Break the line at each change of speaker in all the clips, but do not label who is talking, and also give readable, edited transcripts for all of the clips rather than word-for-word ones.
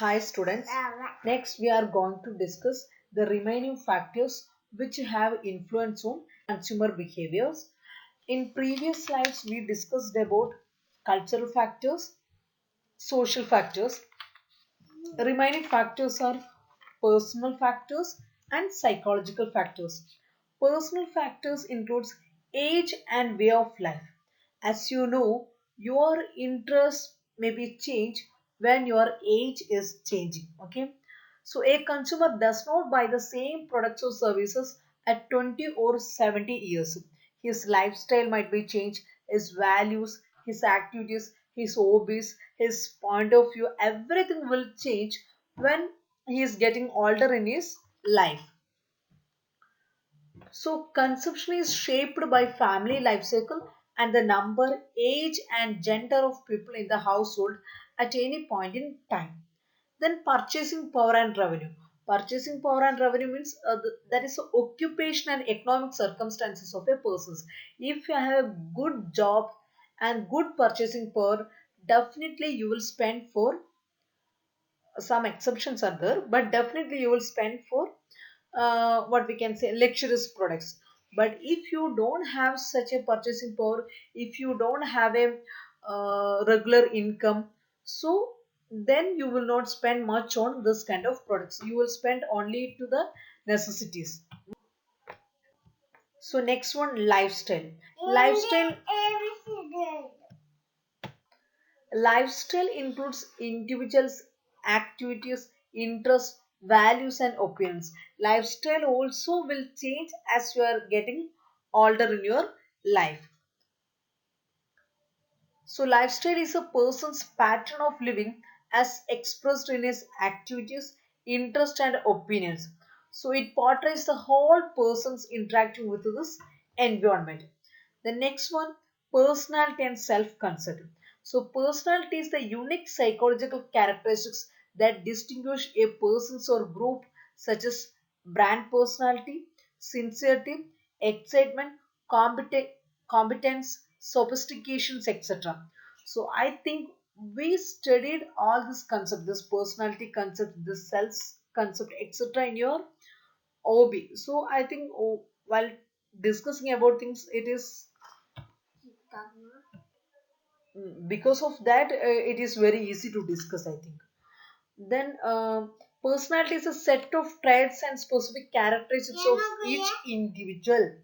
Hi students. Next we are going to discuss the remaining factors which have influence on consumer behaviors. In previous slides we discussed about cultural factors, social factors. Remaining factors are personal factors and psychological factors. Personal factors includes age and way of life. As you know, your interests may be changed when your age is changing. Okay. So a consumer does not buy the same products or services at 20 or 70 years. His lifestyle might be changed, his values, his activities, his hobbies, his point of view, everything will change when he is getting older in his life. So consumption is shaped by family life cycle and the number, age and gender of people in the household at any point in time. Then purchasing power and revenue. Purchasing power and revenue means that is the occupation and economic circumstances of a person. If you have a good job and good purchasing power, definitely you will spend for, some exceptions are there, but definitely you will spend for what we can say luxurious products. But if you don't have such a purchasing power, if you don't have a regular income, so then you will not spend much on this kind of products. You will spend only to the necessities. So next one, lifestyle includes individuals' activities, interests, values, and opinions. Lifestyle also will change as you are getting older in your life. So, lifestyle is a person's pattern of living as expressed in his activities, interests, and opinions. So, it portrays the whole person's interacting with this environment. The next one, personality and self concept. So, personality is the unique psychological characteristics that distinguish a person's or group, such as brand personality, sincerity, excitement, competence, sophistications, etc. So, I think we studied all this concept, this personality concept, this self concept, etc. in your OB. So, I think while discussing about things, it is because of that it is very easy to discuss, I think. Then personality is a set of traits and specific characteristics of each individual.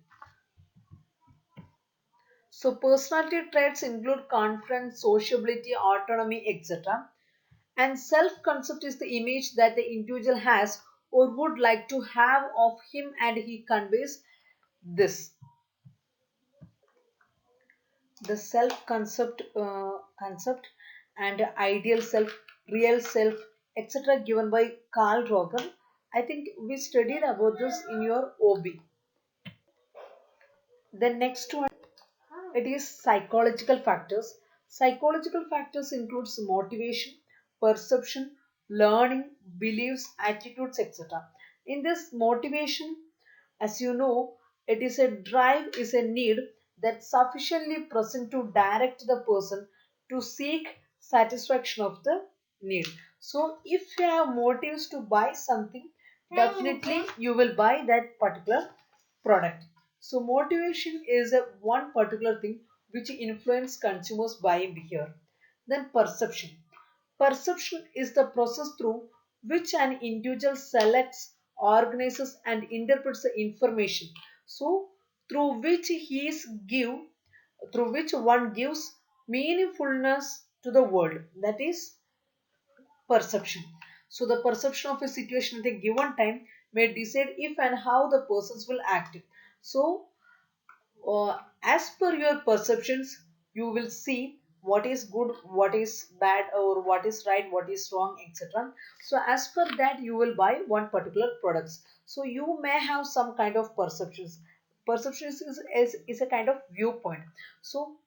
So personality traits include confidence, sociability, autonomy, etc. And self concept is the image that the individual has or would like to have of him, and he conveys this. The self concept and ideal self, real self, etc., given by Carl Roger. I think we studied about this in your OB. The next one, it is psychological factors. Psychological factors includes motivation, perception, learning, beliefs, attitudes, etc. In this motivation, as you know, it is a drive, is a need that sufficiently present to direct the person to seek satisfaction of the need. So if you have motives to buy something, definitely you will buy that particular product. So motivation is a one particular thing which influence consumers buying behavior. Then perception. Perception is the process through which an individual selects, organizes, and interprets the information. So, through which he is give, through which one gives meaningfulness to the world. That is perception. So, the perception of a situation at a given time may decide if and how the persons will act. So, as per your perceptions, you will see what is good, what is bad, or what is right, what is wrong, etc. So as per that you will buy one particular products. So you may have some kind of perceptions. Perceptions is a kind of viewpoint. So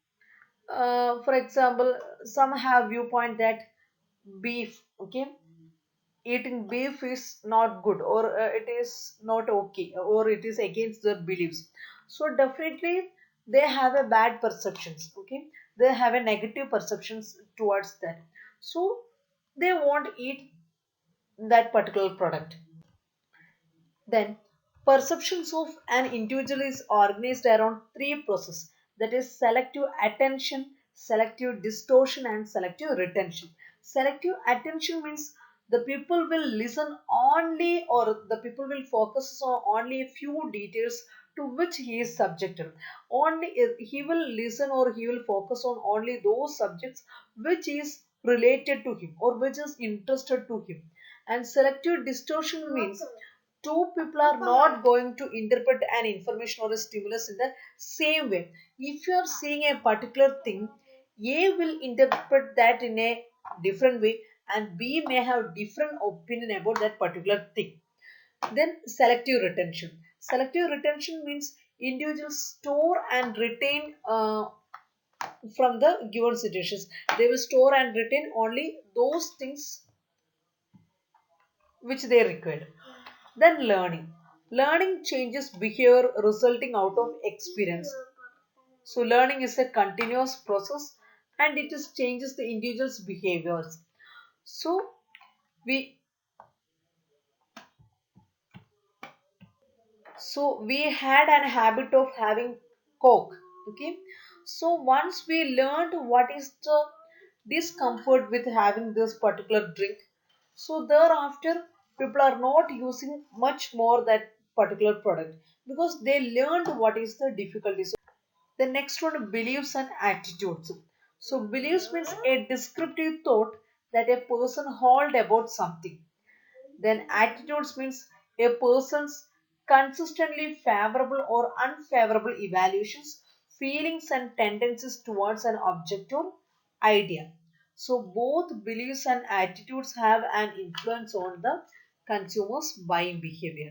for example, some have viewpoint that beef, okay, eating beef is not good, or it is not okay, or it is against their beliefs. So definitely they have a bad perceptions, okay, they have a negative perceptions towards that. So they won't eat that particular product. Then, perceptions of an individual is organized around three processes, that is selective attention, selective distortion, and selective retention. Selective attention means the people will listen only, or the people will focus on only a few details to which he is subjected. Only he will listen or he will focus on only those subjects which is related to him or which is interested to him. And selective distortion means two people are not going to interpret an information or a stimulus in the same way. If you are seeing a particular thing, A will interpret that in a different way and B may have different opinion about that particular thing. Then selective retention. Selective retention means individuals store and retain from the given situations. They will store and retain only those things which they require. Then learning. Learning changes behavior resulting out of experience. So learning is a continuous process and it is changes the individual's behaviors. So we we had an habit of having Coke. Okay. So once we learned what is the discomfort with having this particular drink, so thereafter people are not using much more that particular product because they learned what is the difficulty. So the next one, beliefs and attitudes. So beliefs means a descriptive thought that a person hold about something. Then attitudes means a person's consistently favorable or unfavorable evaluations, feelings and tendencies towards an object or idea. So both beliefs and attitudes have an influence on the consumer's buying behavior.